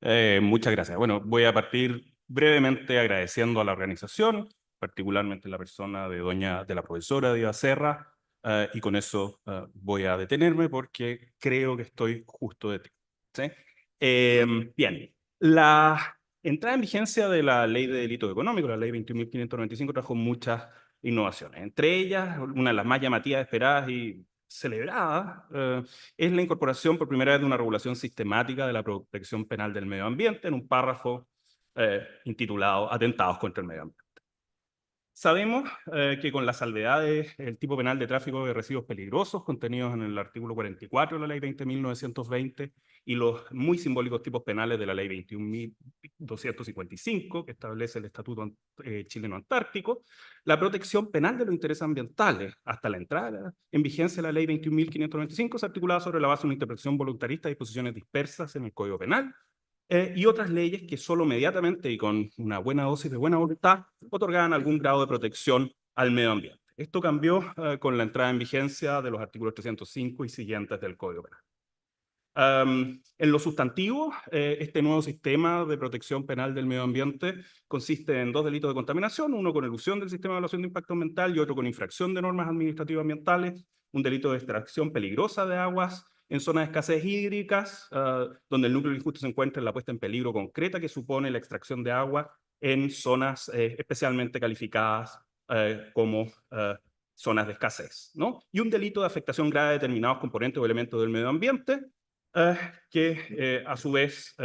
Muchas gracias. Bueno, voy a partir brevemente agradeciendo a la organización, particularmente la persona de la profesora Diva Serra, y con eso voy a detenerme porque creo que estoy justo de tiempo. ¿Sí? Bien, la entrada en vigencia de la Ley de Delitos Económicos, la Ley 21.595, trajo muchas innovaciones. Entre ellas, una de las más llamativas, esperadas y celebradas, es la incorporación por primera vez de una regulación sistemática de la protección penal del medio ambiente en un párrafo intitulado Atentados contra el medio ambiente. Sabemos que con las salvedades del tipo penal de tráfico de residuos peligrosos contenidos en el artículo 44 de la ley 20.920 y los muy simbólicos tipos penales de la ley 21.255, que establece el Estatuto Chileno Antártico, la protección penal de los intereses ambientales hasta la entrada en vigencia de la ley 21.595 se articulaba sobre la base de una interpretación voluntarista de disposiciones dispersas en el Código Penal, y otras leyes que solo mediatamente y con una buena dosis de buena voluntad otorgaban algún grado de protección al medio ambiente. Esto cambió con la entrada en vigencia de los artículos 305 y siguientes del Código Penal. En lo sustantivo, este nuevo sistema de protección penal del medio ambiente consiste en dos delitos de contaminación, uno con elusión del sistema de evaluación de impacto ambiental y otro con infracción de normas administrativas ambientales, un delito de extracción peligrosa de aguas en zonas de escasez hídricas, donde el núcleo injusto se encuentra en la puesta en peligro concreta que supone la extracción de agua en zonas especialmente calificadas como zonas de escasez, ¿no? Y un delito de afectación grave de determinados componentes o elementos del medio ambiente, que a su vez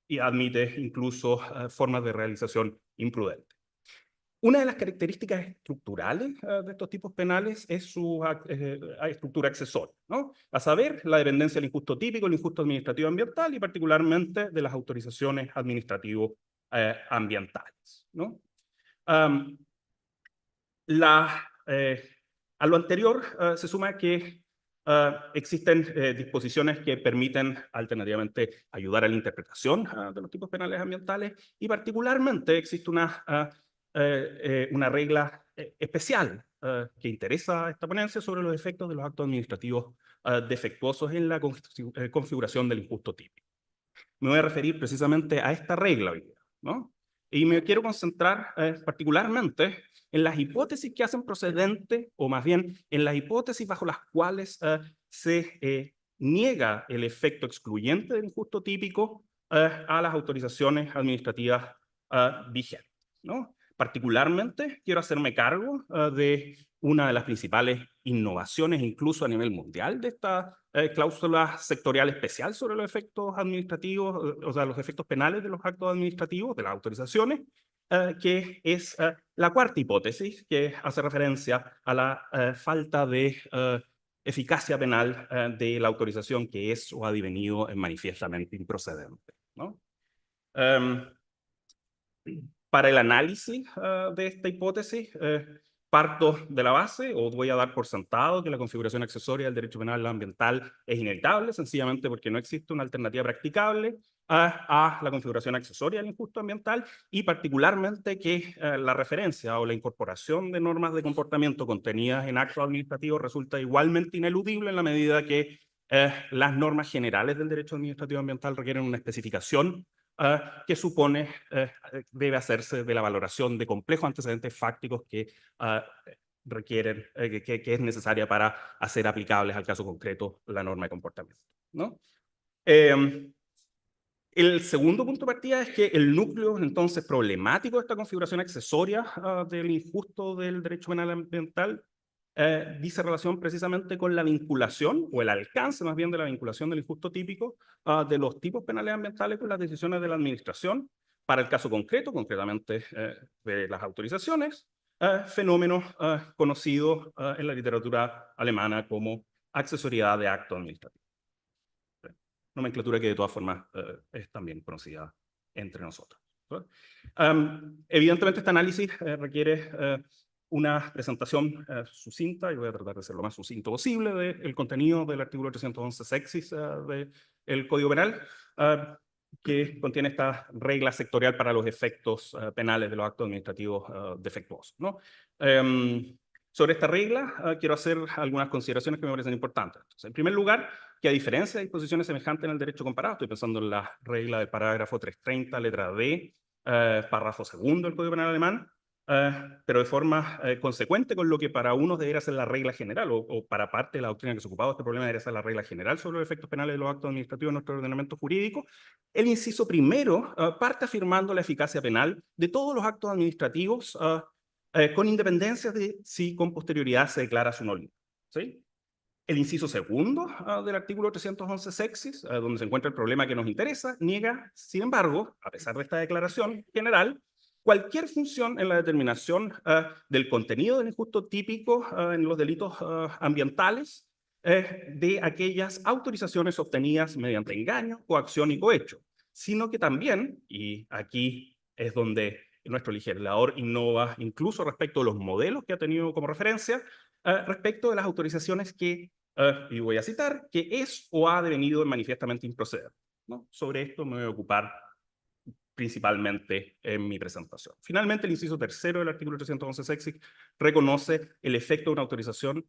y admite incluso formas de realización imprudente. Una de las características estructurales de estos tipos penales es su estructura accesoria, ¿no? A saber, la dependencia del injusto típico, el injusto administrativo ambiental y particularmente de las autorizaciones administrativo ambientales, ¿no? Um, la, a lo anterior se suma que existen disposiciones que permiten alternativamente ayudar a la interpretación de los tipos penales ambientales y particularmente existe una regla especial que interesa a esta ponencia sobre los efectos de los actos administrativos defectuosos en la configuración del injusto típico. Me voy a referir precisamente a esta regla hoy día, ¿no? Y me quiero concentrar particularmente en las hipótesis que hacen procedente, o más bien en las hipótesis bajo las cuales se niega el efecto excluyente del injusto típico a las autorizaciones administrativas vigentes, ¿no? Particularmente quiero hacerme cargo de una de las principales innovaciones, incluso a nivel mundial, de esta cláusula sectorial especial sobre los efectos administrativos, o sea, los efectos penales de los actos administrativos, de las autorizaciones, que es la cuarta hipótesis, que hace referencia a la falta de eficacia penal de la autorización que es o ha devenido manifiestamente improcedente, ¿no? Um, para el análisis de esta hipótesis, parto de la base, o voy a dar por sentado que la configuración accesoria del derecho penal ambiental es inevitable, sencillamente porque no existe una alternativa practicable a la configuración accesoria del injusto ambiental, y particularmente que la referencia o la incorporación de normas de comportamiento contenidas en actos administrativos resulta igualmente ineludible en la medida que las normas generales del derecho administrativo ambiental requieren una especificación que supone debe hacerse de la valoración de complejos antecedentes fácticos que requieren, que es necesaria para hacer aplicables al caso concreto la norma de comportamiento, ¿no? El segundo punto de partida es que el núcleo entonces problemático de esta configuración accesoria del injusto del derecho penal ambiental dice relación precisamente con la vinculación, o el alcance más bien de la vinculación del injusto típico de los tipos penales ambientales con las decisiones de la administración, para el caso concreto, concretamente de las autorizaciones, fenómenos conocidos en la literatura alemana como accesoriedad de acto administrativo. Nomenclatura que de todas formas es también conocida entre nosotros, ¿no? Evidentemente este análisis requiere una presentación sucinta, y voy a tratar de ser lo más sucinto posible, del contenido del artículo 311 sexis del Código Penal, que contiene esta regla sectorial para los efectos penales de los actos administrativos defectuosos, ¿no? Sobre esta regla, quiero hacer algunas consideraciones que me parecen importantes. Entonces, en primer lugar, que a diferencia de disposiciones semejantes en el derecho comparado, estoy pensando en la regla del parágrafo 330, letra D, párrafo segundo del Código Penal alemán, pero de forma consecuente con lo que para unos debería ser la regla general, o para parte de la doctrina que se ha ocupado de este problema debería ser la regla general sobre los efectos penales de los actos administrativos en nuestro ordenamiento jurídico. El inciso primero parte afirmando la eficacia penal de todos los actos administrativos con independencia de si con posterioridad se declara su nulidad. ¿Sí? El inciso segundo del artículo 311 sexis, donde se encuentra el problema que nos interesa, niega, sin embargo, a pesar de esta declaración general, cualquier función en la determinación del contenido del injusto típico en los delitos ambientales de aquellas autorizaciones obtenidas mediante engaño, coacción y cohecho, sino que también, y aquí es donde nuestro legislador innova incluso respecto de los modelos que ha tenido como referencia, respecto de las autorizaciones que, y voy a citar, que es o ha devenido manifiestamente improcedente, ¿no? Sobre esto me voy a ocupar principalmente en mi presentación. Finalmente, el inciso tercero del artículo 311 sexy reconoce el efecto de una autorización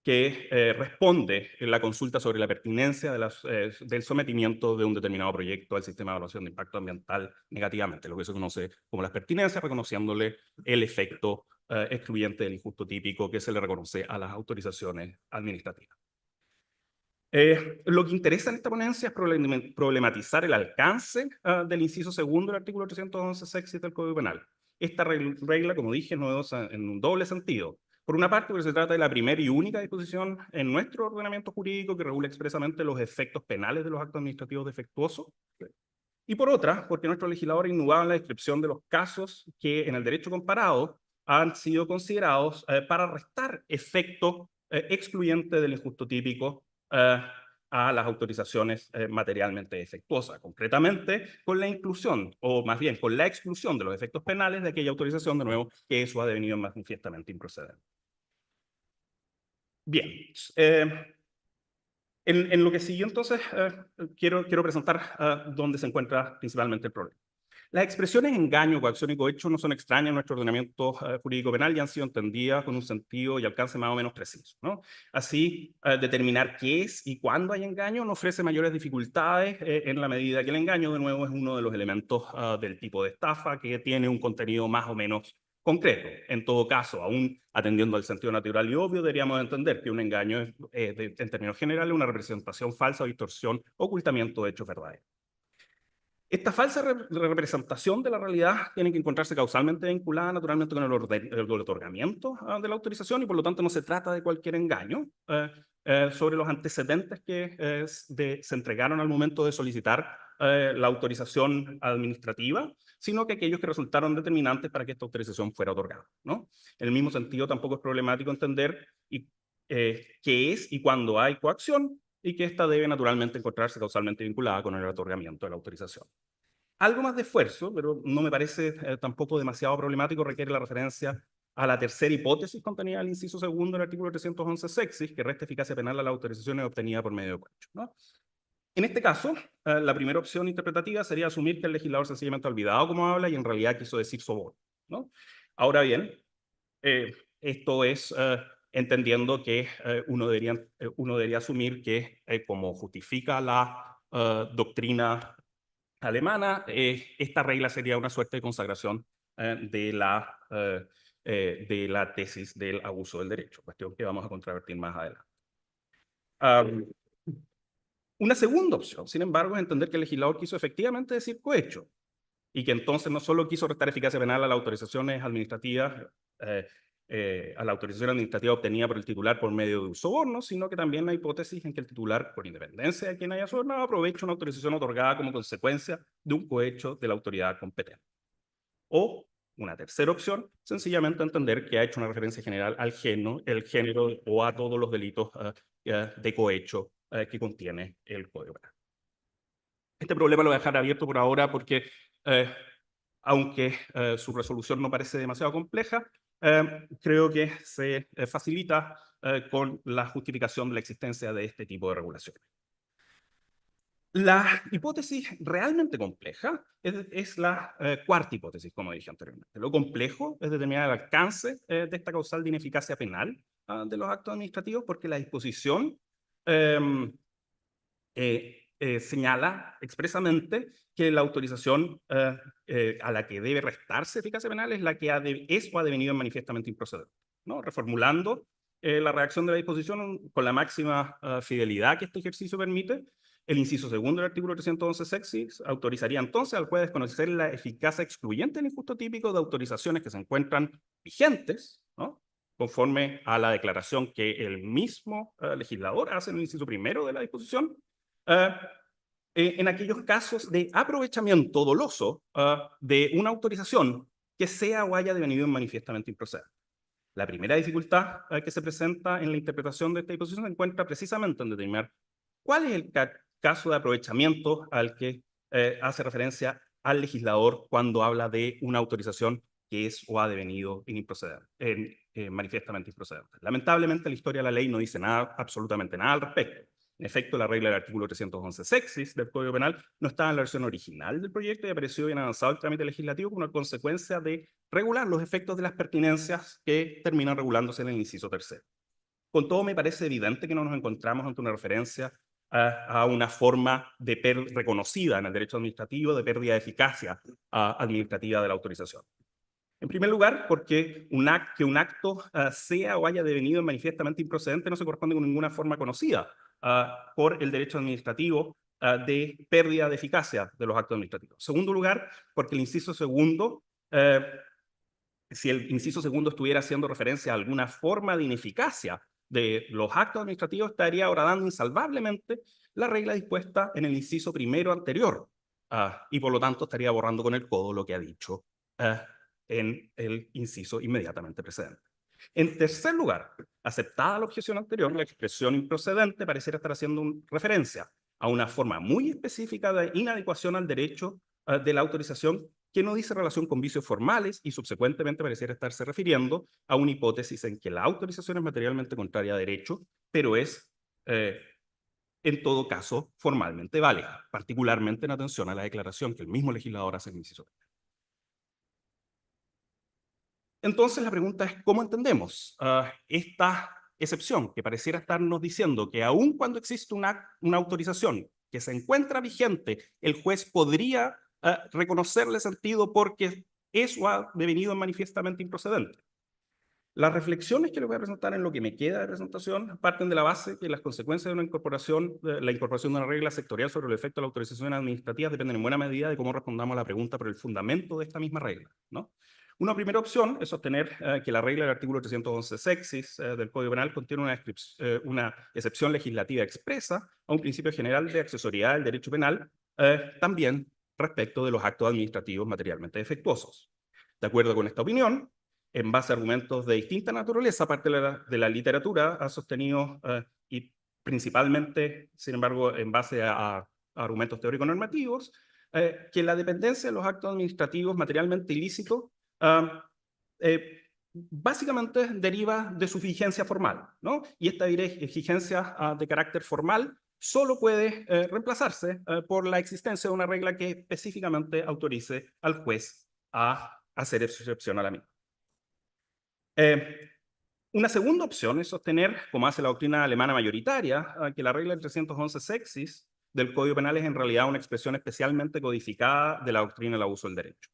que responde en la consulta sobre la pertinencia del sometimiento de un determinado proyecto al sistema de evaluación de impacto ambiental negativamente, lo que se conoce como las pertinencias, reconociéndole el efecto excluyente del injusto típico que se le reconoce a las autorizaciones administrativas. Lo que interesa en esta ponencia es problematizar el alcance del inciso segundo del artículo 311 sexy del Código Penal. Esta regla, como dije, es novedosa en un doble sentido. Por una parte, porque se trata de la primera y única disposición en nuestro ordenamiento jurídico que regula expresamente los efectos penales de los actos administrativos defectuosos. Y por otra, porque nuestro legislador innovaba en la descripción de los casos que en el derecho comparado han sido considerados para restar efecto excluyente del injusto típico a las autorizaciones materialmente defectuosas, concretamente con la inclusión, o más bien con la exclusión de los efectos penales de aquella autorización, de nuevo, que eso ha devenido manifiestamente improcedente. Bien, en lo que siguió entonces, quiero presentar dónde se encuentra principalmente el problema. Las expresiones engaño, coacción y cohecho no son extrañas en nuestro ordenamiento jurídico penal y han sido entendidas con un sentido y alcance más o menos preciso, ¿no? Así, determinar qué es y cuándo hay engaño no ofrece mayores dificultades en la medida que el engaño, de nuevo, es uno de los elementos del tipo de estafa que tiene un contenido más o menos concreto. En todo caso, aún atendiendo al sentido natural y obvio, deberíamos entender que un engaño es, en términos generales, una representación falsa o distorsión, ocultamiento de hechos verdaderos. Esta falsa representación de la realidad tiene que encontrarse causalmente vinculada naturalmente con el otorgamiento de la autorización y por lo tanto no se trata de cualquier engaño sobre los antecedentes que se entregaron al momento de solicitar la autorización administrativa, sino que aquellos que resultaron determinantes para que esta autorización fuera otorgada, ¿no? En el mismo sentido, tampoco es problemático entender qué es y cuándo hay coacción, y que ésta debe naturalmente encontrarse causalmente vinculada con el otorgamiento de la autorización. Algo más de esfuerzo, pero no me parece tampoco demasiado problemático, requiere la referencia a la tercera hipótesis contenida en el inciso segundo del artículo 311 sexis, que resta eficacia penal a las autorizaciones obtenidas por medio de cohecho, ¿no? En este caso, la primera opción interpretativa sería asumir que el legislador sencillamente ha olvidado cómo habla y en realidad quiso decir soborno, ¿no? Ahora bien, esto es entendiendo que uno debería asumir que, como justifica la doctrina alemana, esta regla sería una suerte de consagración de la tesis del abuso del derecho, cuestión que vamos a controvertir más adelante. Una segunda opción, sin embargo, es entender que el legislador quiso efectivamente decir cohecho, y que entonces no solo quiso restar eficacia penal a las autorizaciones administrativas, a la autorización administrativa obtenida por el titular por medio de un soborno, sino que también la hipótesis en que el titular, por independencia de quien haya sobornado, aprovecha una autorización otorgada como consecuencia de un cohecho de la autoridad competente. O una tercera opción, sencillamente entender que ha hecho una referencia general al género o a todos los delitos de cohecho que contiene el Código Penal. Este problema lo voy a dejar abierto por ahora porque, aunque su resolución no parece demasiado compleja, creo que se facilita con la justificación de la existencia de este tipo de regulaciones. La hipótesis realmente compleja es la cuarta hipótesis, como dije anteriormente. Lo complejo es determinar el alcance de esta causal de ineficacia penal de los actos administrativos, porque la disposición em, señala expresamente que la autorización a la que debe restarse eficacia penal es la que es o ha devenido manifiestamente improcedente, ¿no? Reformulando la redacción de la disposición con la máxima fidelidad que este ejercicio permite, el inciso segundo del artículo 311 sexis autorizaría entonces al juez desconocer la eficacia excluyente del injusto típico de autorizaciones que se encuentran vigentes, ¿no?, conforme a la declaración que el mismo legislador hace en el inciso primero de la disposición, en aquellos casos de aprovechamiento doloso de una autorización que sea o haya devenido manifiestamente improcedente. La primera dificultad que se presenta en la interpretación de esta disposición se encuentra precisamente en determinar cuál es el caso de aprovechamiento al que hace referencia al legislador cuando habla de una autorización que es o ha devenido manifiestamente improcedente. Lamentablemente, la historia de la ley no dice nada, absolutamente nada al respecto. En efecto, la regla del artículo 311 sexis del Código Penal no estaba en la versión original del proyecto y apareció bien avanzado el trámite legislativo como una consecuencia de regular los efectos de las pertinencias que terminan regulándose en el inciso tercero. Con todo, me parece evidente que no nos encontramos ante una referencia a una forma reconocida en el derecho administrativo de pérdida de eficacia administrativa de la autorización. En primer lugar, porque que un acto sea o haya devenido manifiestamente improcedente no se corresponde con ninguna forma conocida por el derecho administrativo de pérdida de eficacia de los actos administrativos. En segundo lugar, porque el inciso segundo, si el inciso segundo estuviera haciendo referencia a alguna forma de ineficacia de los actos administrativos, estaría ahora dando insalvablemente la regla dispuesta en el inciso primero anterior, y por lo tanto estaría borrando con el codo lo que ha dicho en el inciso inmediatamente precedente. En tercer lugar, aceptada la objeción anterior, la expresión improcedente pareciera estar haciendo referencia a una forma muy específica de inadecuación al derecho de la autorización que no dice relación con vicios formales y subsecuentemente pareciera estarse refiriendo a una hipótesis en que la autorización es materialmente contraria a derecho, pero es en todo caso formalmente válida, particularmente en atención a la declaración que el mismo legislador hace en el inciso. Entonces la pregunta es, ¿cómo entendemos esta excepción que pareciera estarnos diciendo que aun cuando existe una autorización que se encuentra vigente, el juez podría reconocerle sentido porque es o ha devenido manifiestamente improcedente? Las reflexiones que les voy a presentar en lo que me queda de presentación parten de la base que las consecuencias de la incorporación de una regla sectorial sobre el efecto de la autorización administrativa dependen en buena medida de cómo respondamos a la pregunta por el fundamento de esta misma regla, ¿no? Una primera opción es sostener que la regla del artículo 311 sexis del Código Penal contiene una excepción legislativa expresa a un principio general de accesoriedad del derecho penal, también respecto de los actos administrativos materialmente defectuosos. De acuerdo con esta opinión, en base a argumentos de distinta naturaleza, parte de la literatura ha sostenido, y principalmente, sin embargo, en base a argumentos teórico-normativos, que la dependencia de los actos administrativos materialmente ilícitos básicamente deriva de su vigencia formal, ¿no? Y esta exigencia de carácter formal solo puede reemplazarse por la existencia de una regla que específicamente autorice al juez a hacer excepción a la misma. Una segunda opción es sostener, como hace la doctrina alemana mayoritaria, que la regla del 311 sexis del Código Penal es en realidad una expresión especialmente codificada de la doctrina del abuso del derecho.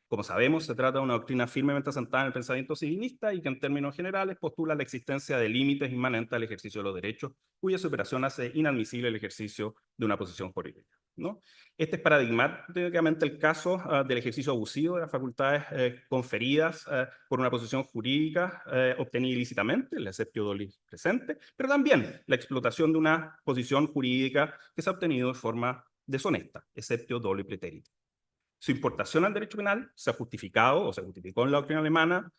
Como sabemos, se trata de una doctrina firmemente asentada en el pensamiento civilista y que en términos generales postula la existencia de límites inmanentes al ejercicio de los derechos, cuya superación hace inadmisible el ejercicio de una posición jurídica, ¿no? Este es paradigmáticamente el caso del ejercicio abusivo de las facultades conferidas por una posición jurídica obtenida ilícitamente, el exceptio doli presente, pero también la explotación de una posición jurídica que se ha obtenido de forma deshonesta, exceptio doli preterito. Su importación al derecho penal se ha justificado o se justificó en la doctrina alemana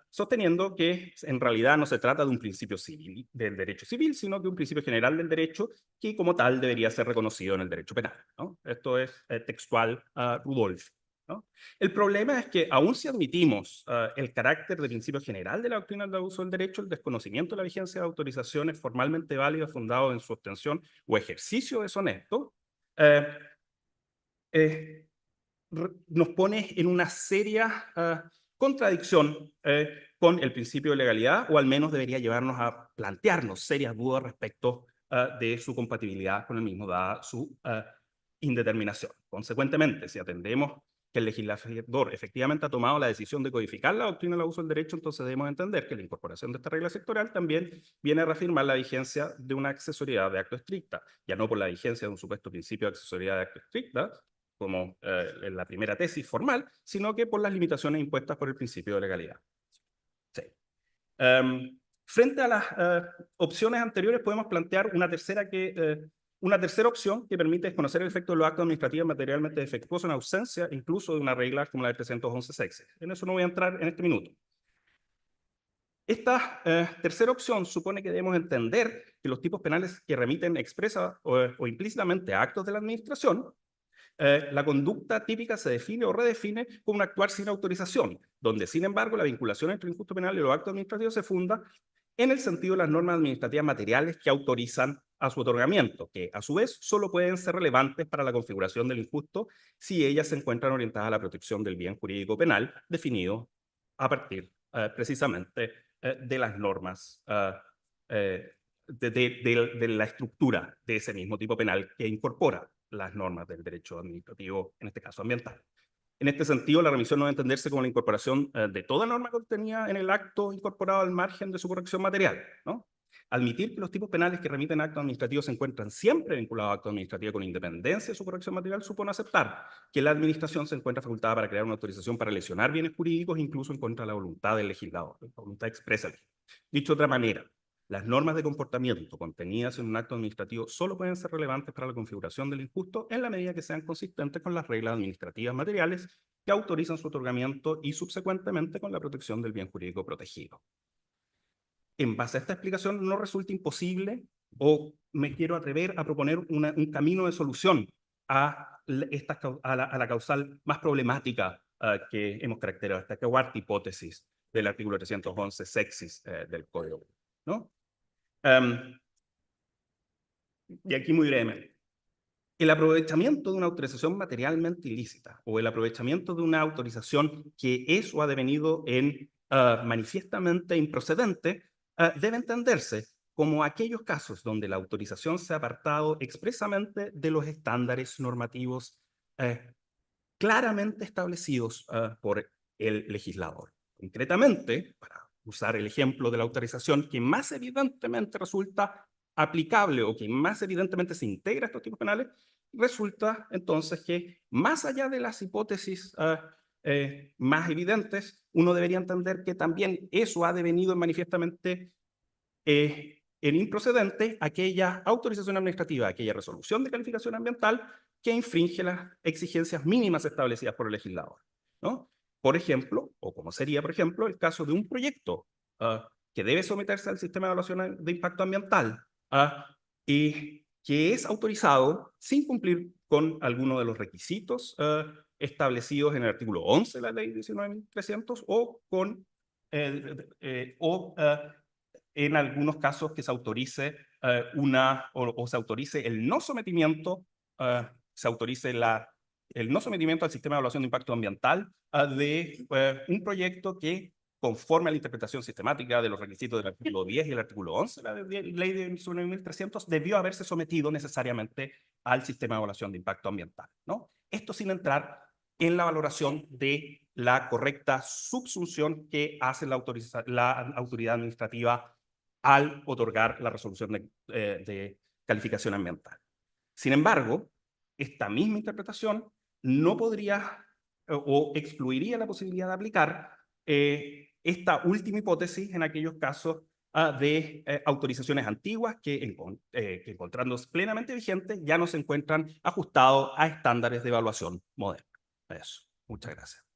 sosteniendo que en realidad no se trata de un principio civil, del derecho civil, sino de un principio general del derecho que como tal debería ser reconocido en el derecho penal, ¿no? Esto es textual Rudolph, ¿no? El problema es que aun si admitimos el carácter de principio general de la doctrina del abuso del derecho, el desconocimiento de la vigencia de autorizaciones formalmente válidas fundadas en su obtención o ejercicio deshonesto nos pone en una seria contradicción con el principio de legalidad, o al menos debería llevarnos a plantearnos serias dudas respecto de su compatibilidad con el mismo, dada su indeterminación. Consecuentemente, si atendemos que el legislador efectivamente ha tomado la decisión de codificar la doctrina del abuso del derecho, entonces debemos entender que la incorporación de esta regla sectorial también viene a reafirmar la vigencia de una accesoriedad de acto estricta, ya no por la vigencia de un supuesto principio de accesoriedad de acto estricta, como en la primera tesis formal, sino que por las limitaciones impuestas por el principio de legalidad. Sí. Frente a las opciones anteriores, podemos plantear una tercera opción que permite desconocer el efecto de los actos administrativos materialmente defectuosos en ausencia incluso de una regla como la de 311 sexes. En eso no voy a entrar en este minuto. Esta tercera opción supone que debemos entender que los tipos penales que remiten expresa o implícitamente a actos de la administración, la conducta típica se define o redefine como un actuar sin autorización, donde, sin embargo, la vinculación entre el injusto penal y los actos administrativos se funda en el sentido de las normas administrativas materiales que autorizan a su otorgamiento, que a su vez solo pueden ser relevantes para la configuración del injusto si ellas se encuentran orientadas a la protección del bien jurídico penal definido a partir precisamente de las normas de la estructura de ese mismo tipo penal que incorpora las normas del derecho administrativo, en este caso ambiental. En este sentido, la remisión no debe entenderse como la incorporación de toda norma contenida en el acto incorporado al margen de su corrección material, ¿no? Admitir que los tipos penales que remiten actos administrativos se encuentran siempre vinculados a actos administrativos con independencia de su corrección material supone aceptar que la administración se encuentra facultada para crear una autorización para lesionar bienes jurídicos, incluso en contra de la voluntad del legislador, la voluntad expresa. Dicho de otra manera, las normas de comportamiento contenidas en un acto administrativo solo pueden ser relevantes para la configuración del injusto en la medida que sean consistentes con las reglas administrativas materiales que autorizan su otorgamiento y subsecuentemente con la protección del bien jurídico protegido. En base a esta explicación, no resulta imposible, o me quiero atrever a proponer un camino de solución a la causal más problemática que hemos caracterizado, esta cuarta hipótesis del artículo 311 sexis del Código, ¿no? Y aquí muy brevemente. El aprovechamiento de una autorización materialmente ilícita o el aprovechamiento de una autorización que es o ha devenido en manifiestamente improcedente debe entenderse como aquellos casos donde la autorización se ha apartado expresamente de los estándares normativos claramente establecidos por el legislador. Concretamente, para usar el ejemplo de la autorización que más evidentemente resulta aplicable o que más evidentemente se integra a estos tipos penales, resulta entonces que más allá de las hipótesis más evidentes, uno debería entender que también eso ha devenido manifiestamente en improcedente aquella autorización administrativa, aquella resolución de calificación ambiental que infringe las exigencias mínimas establecidas por el legislador, ¿no? Por ejemplo, o como sería, por ejemplo, el caso de un proyecto que debe someterse al sistema de evaluación de impacto ambiental y que es autorizado sin cumplir con alguno de los requisitos establecidos en el artículo 11 de la ley 19.300 o en algunos casos que se autorice o se autorice el no sometimiento, el no sometimiento al sistema de evaluación de impacto ambiental de un proyecto que, conforme a la interpretación sistemática de los requisitos del artículo 10 y el artículo 11 de la ley de 19.300, debió haberse sometido necesariamente al sistema de evaluación de impacto ambiental, ¿no? Esto sin entrar en la valoración de la correcta subsunción que hace la autoridad administrativa al otorgar la resolución de calificación ambiental. Sin embargo, esta misma interpretación no podría o excluiría la posibilidad de aplicar esta última hipótesis en aquellos casos de autorizaciones antiguas que encontrándose plenamente vigentes ya no se encuentran ajustados a estándares de evaluación moderna. Eso. Muchas gracias.